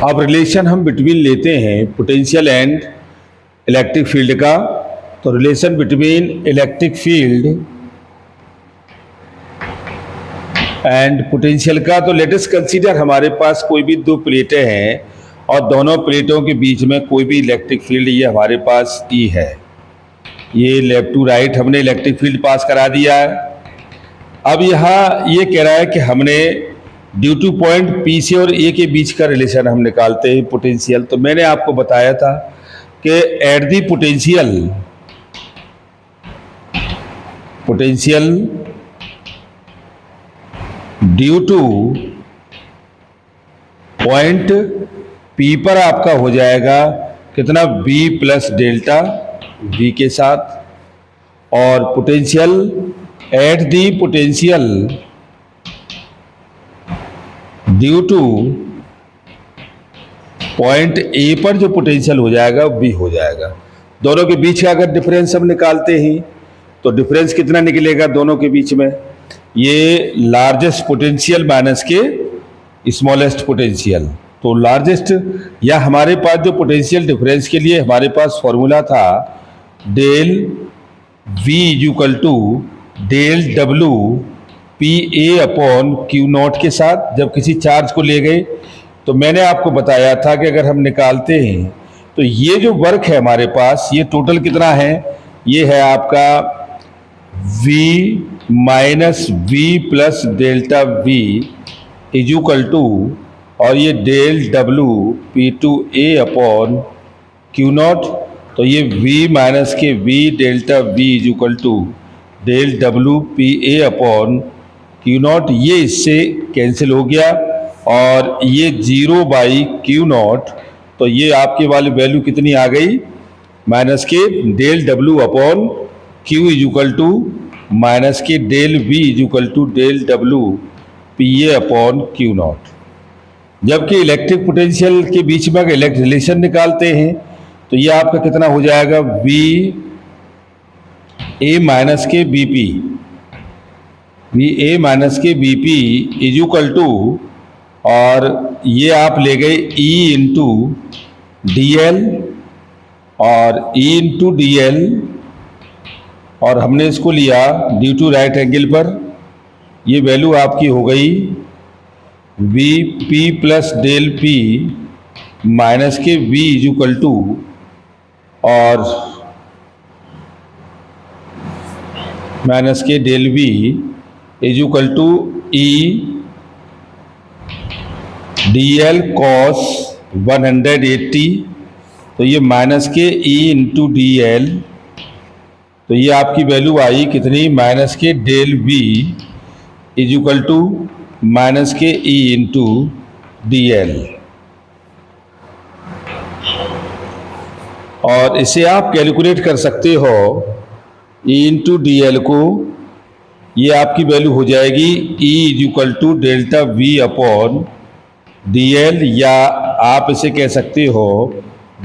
अब रिलेशन हम बिटवीन लेते हैं पोटेंशियल एंड इलेक्ट्रिक फील्ड का। तो relation between electric field and potential का, तो लेट अस कंसीडर हमारे पास कोई भी दो प्लेटें हैं और दोनों प्लेटों के बीच में कोई भी इलेक्ट्रिक फील्ड, ये हमारे पास ई है। ये लेफ्ट टू राइट हमने इलेक्ट्रिक फील्ड पास करा दिया है। अब यहाँ ये कह रहा है कि हमने ड्यू टू पॉइंट पी से और ए के बीच का रिलेशन हम निकालते हैं पोटेंशियल। तो मैंने आपको बताया था कि at the potential due two point P पर आपका हो जाएगा कितना, V प्लस डेल्टा V के साथ, और potential at the potential due two point A पर जो पोटेंशियल हो जाएगा V हो जाएगा। दोनों के बीच का अगर डिफरेंस हम निकालते हैं तो डिफरेंस कितना निकलेगा दोनों के बीच में, ये लार्जेस्ट पोटेंशियल माइनस के स्मॉलेस्ट पोटेंशियल। तो लार्जेस्ट, या हमारे पास जो पोटेंशियल डिफरेंस के लिए हमारे पास फॉर्मूला था del V equal to del W P A upon Q naught के साथ जब किसी चार्ज को ले गए। तो मैंने आपको बताया था कि अगर हम निकालते हैं तो ये जो वर्क है हमारे पास, ये टोटल कितना है, ये है आपका V minus V plus delta V is equal to, और ये del W P to A upon Q naught. तो ये V माइनस के V delta V is equal to del W P A upon Q naught, ये इससे cancel हो गया और ये 0 बाई क्यू नॉट। तो ये आपके वाली वैल्यू कितनी आ गई, माइनस के del W upon Q is equal to minus के del V is equal to del W P A upon Q naught. जबकि इलेक्ट्रिक पोटेंशियल के बीच में अगर रिलेशन निकालते हैं तो ये आपका कितना हो जाएगा, V ए माइनस के B P, V A minus के B P is equal to, और ये आप ले गए E इंटू डी एल, और E इंटू डी एल, और हमने इसको लिया ड्यू टू राइट एंगल पर। ये वैल्यू आपकी हो गई V P plus del P minus के V इज इक्वल टू, और माइनस के del V is equal to E D L cos 180। तो ये माइनस के E इंटू डी एल, तो ये आपकी वैल्यू आई कितनी, माइनस के del V is equal to minus के E इंटू डी एल। और इसे आप कैलकुलेट कर सकते हो E इंटू डी एल को, ये आपकी वैल्यू हो जाएगी E is equal to delta V upon D L, या आप इसे कह सकते हो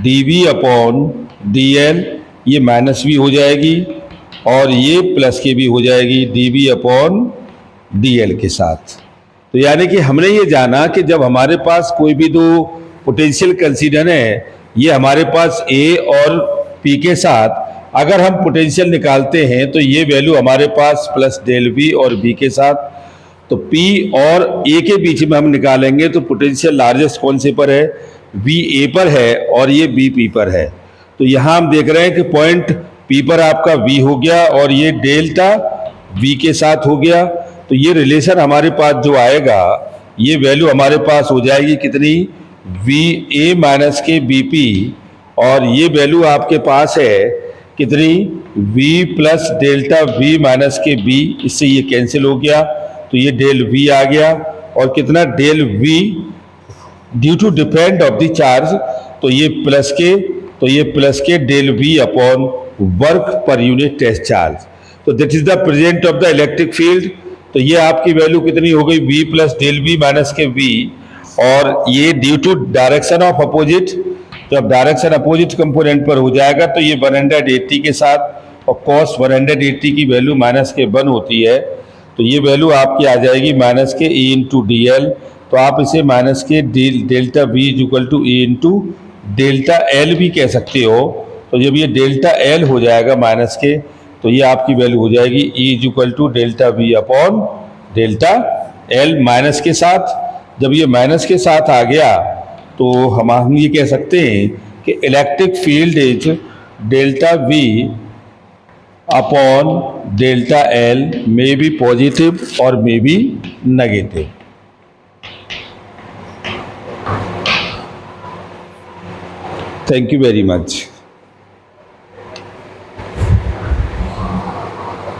dV अपॉन डी एल। ये माइनस भी हो जाएगी और ये प्लस के भी हो जाएगी dV अपॉन डी एल के साथ। तो यानी कि हमने ये जाना कि जब हमारे पास कोई भी दो पोटेंशियल कंसीडर है, ये हमारे पास A और P के साथ अगर हम पोटेंशियल निकालते हैं तो ये वैल्यू हमारे पास प्लस डेल V और B के साथ, तो P और A के बीच में हम निकालेंगे तो पोटेंशियल लार्जेस्ट कौन से पर है, V A पर है और ये B P पर है। तो यहाँ हम देख रहे हैं कि पॉइंट P पर आपका V हो गया और ये डेल्टा V के साथ हो गया। तो ये रिलेशन हमारे पास जो आएगा, ये वैल्यू हमारे पास हो जाएगी कितनी, V A माइनस के B P, और ये वैल्यू आपके पास है कितनी, V plus delta V minus के B, इससे ये कैंसिल हो गया तो ये डेल V आ गया, और कितना del V due to depend of the charge, तो ये प्लस के del V upon work per unit test charge. तो that is the present of the electric field. तो ये आपकी वैल्यू कितनी हो गई, V plus del V minus के V, और ये due to direction of opposite, जब डायरेक्शन अपोजिट कंपोनेंट पर हो जाएगा तो ये 180 के साथ, और cos 180 की वैल्यू माइनस के 1 होती है, तो ये वैल्यू आपकी आ जाएगी माइनस के E इंटू डी एल। तो आप इसे माइनस के delta V is equal to A into delta L भी कह सकते हो। तो जब ये डेल्टा एल हो जाएगा माइनस के, तो ये आपकी वैल्यू हो जाएगी E is equal to delta V upon delta L minus के साथ। जब ये माइनस के साथ आ गया तो हम ये कह सकते हैं कि electric field is delta V upon delta L may be positive और may be negative. Thank you very much.